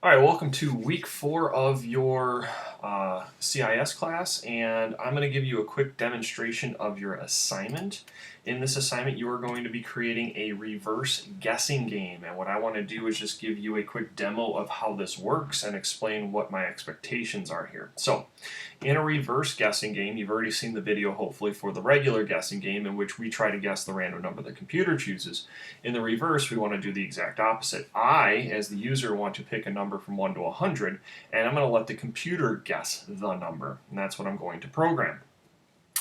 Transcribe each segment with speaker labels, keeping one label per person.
Speaker 1: All right, welcome to week 4 of your CIS class, and I'm going to give you a quick demonstration of your assignment. In this assignment, you are going to be creating a reverse guessing game, and what I want to do is just give you a quick demo of how this works and explain what my expectations are here. So, in a reverse guessing game, you've already seen the video hopefully for the regular guessing game in which we try to guess the random number the computer chooses. In the reverse, we want to do the exact opposite. I, as the user, want to pick a number from 1 to 100, and I'm going to let the computer guess the number, and that's what I'm going to program.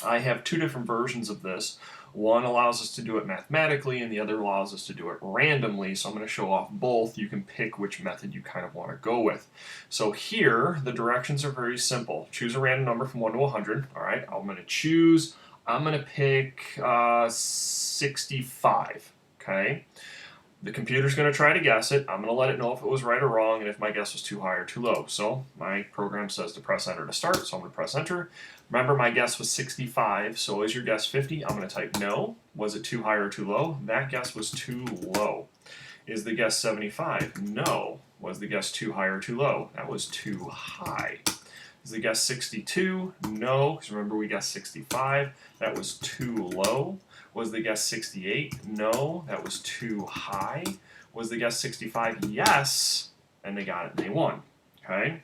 Speaker 1: I have two different versions of this. One allows us to do it mathematically, and the other allows us to do it randomly, so I'm going to show off both. You can pick which method you kind of want to go with. So here, the directions are very simple. Choose a random number from 1 to 100. All right, I'm going to pick 65, okay? The computer's going to try to guess it. I'm going to let it know if it was right or wrong and if my guess was too high or too low. So my program says to press enter to start, so I'm going to press enter. Remember, my guess was 65, so is your guess 50? I'm going to type no. Was it too high or too low? That guess was too low. Is the guess 75? No. Was the guess too high or too low? That was too high. Is the guess 62? No, because remember we guessed 65. That was too low. Was the guess 68? No, that was too high. Was the guess 65? Yes, and they got it and they won. Okay?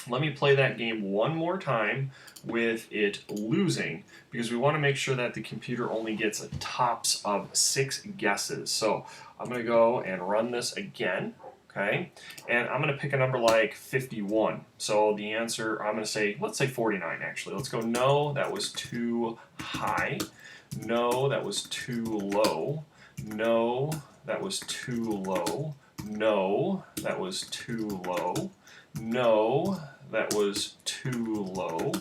Speaker 1: Let me play that game one more time with it losing, because we want to make sure that the computer only gets a tops of 6 guesses. So I'm going to go and run this again. Okay, and I'm going to pick a number like 51. So the answer, I'm going to say, let's say 49 actually. Let's go, no, that was too high. No, that was too low. No, that was too low. No, that was too low. No, that was too low.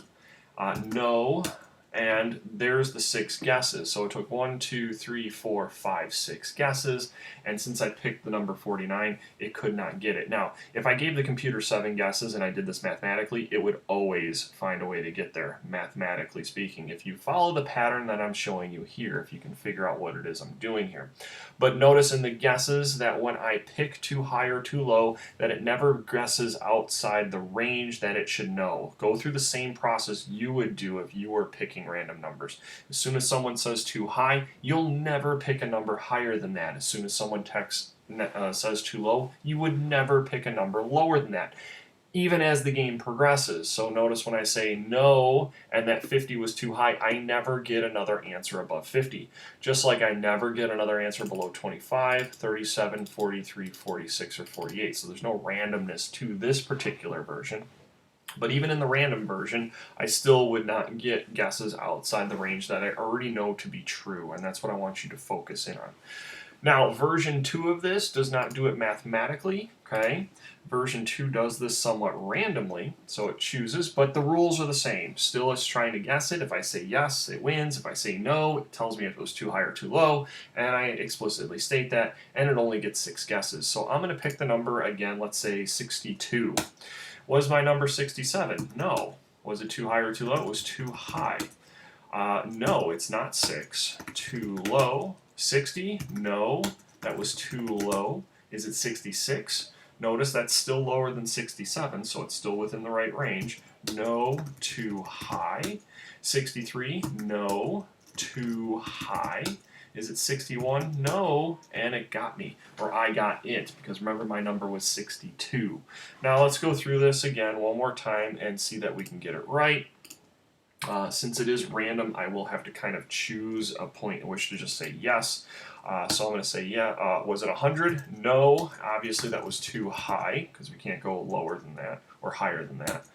Speaker 1: No, and there's the 6 guesses. So it took 1, 2, 3, 4, 5, 6 guesses, and since I picked the number 49, it could not get it. Now, if I gave the computer 7 guesses and I did this mathematically, it would always find a way to get there, mathematically speaking, if you follow the pattern that I'm showing you here, if you can figure out what it is I'm doing here. But notice in the guesses that when I pick too high or too low, that it never guesses outside the range that it should know. Go through the same process you would do if you were picking random numbers. As soon as someone says too high, you'll never pick a number higher than that. As soon as someone says too low, you would never pick a number lower than that, even as the game progresses. So notice when I say no and that 50 was too high, I never get another answer above 50. Just like I never get another answer below 25, 37, 43, 46, or 48. So there's no randomness to this particular version. But even in the random version, I still would not get guesses outside the range that I already know to be true, and that's what I want you to focus in on. Now, version 2 of this does not do it mathematically, okay? Version 2 does this somewhat randomly, so it chooses, but the rules are the same. Still, it's trying to guess it. If I say yes, it wins. If I say no, it tells me if it was too high or too low, and I explicitly state that, and it only gets 6 guesses. So I'm going to pick the number again, let's say 62. Was my number 67? No. Was it too high or too low? It was too high. No, it's not 6. Too low. 60? No, that was too low. Is it 66? Notice that's still lower than 67, so it's still within the right range. No, too high. 63? No, too high. Is it 61? No, and it got me, or I got it, because remember my number was 62. Now let's go through this again one more time and see that we can get it right. Since it is random, I will have to kind of choose a point in which to just say yes. So I'm going to say, yeah, was it 100? No, obviously that was too high, because we can't go lower than that, or higher than that.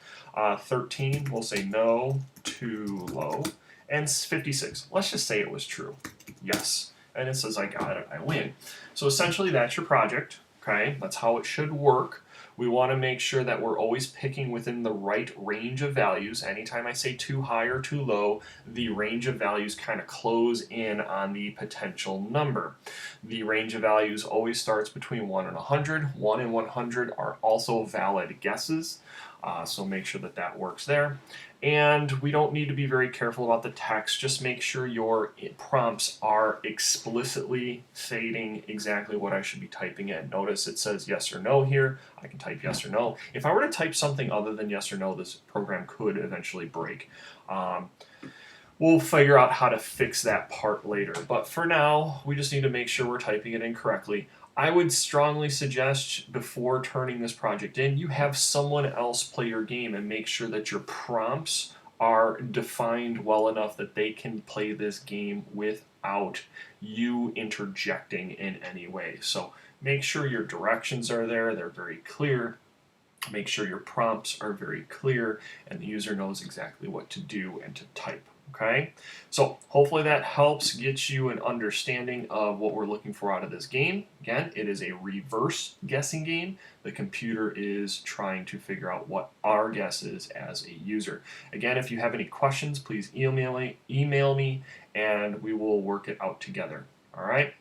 Speaker 1: 13, we'll say no, too low. And 56, let's just say it was true. Yes. And it says I got it, I win. So essentially that's your project, okay? That's how it should work. We want to make sure that we're always picking within the right range of values. Anytime I say too high or too low, the range of values kind of close in on the potential number. The range of values always starts between 1 and 100. 1 and 100 are also valid guesses. So make sure that that works there. And we don't need to be very careful about the text. Just make sure your prompts are explicitly stating exactly what I should be typing in. Notice it says yes or no here. I can type yes or no. If I were to type something other than yes or no, this program could eventually break. We'll figure out how to fix that part later. But for now, we just need to make sure we're typing it in correctly. I would strongly suggest before turning this project in, you have someone else play your game and make sure that your prompts are defined well enough that they can play this game without you interjecting in any way. So make sure your directions are there, they're very clear. Make sure your prompts are very clear and the user knows exactly what to do and to type. Okay, so hopefully that helps get you an understanding of what we're looking for out of this game. Again, it is a reverse guessing game. The computer is trying to figure out what our guess is as a user. Again, if you have any questions, please email me and we will work it out together. All right.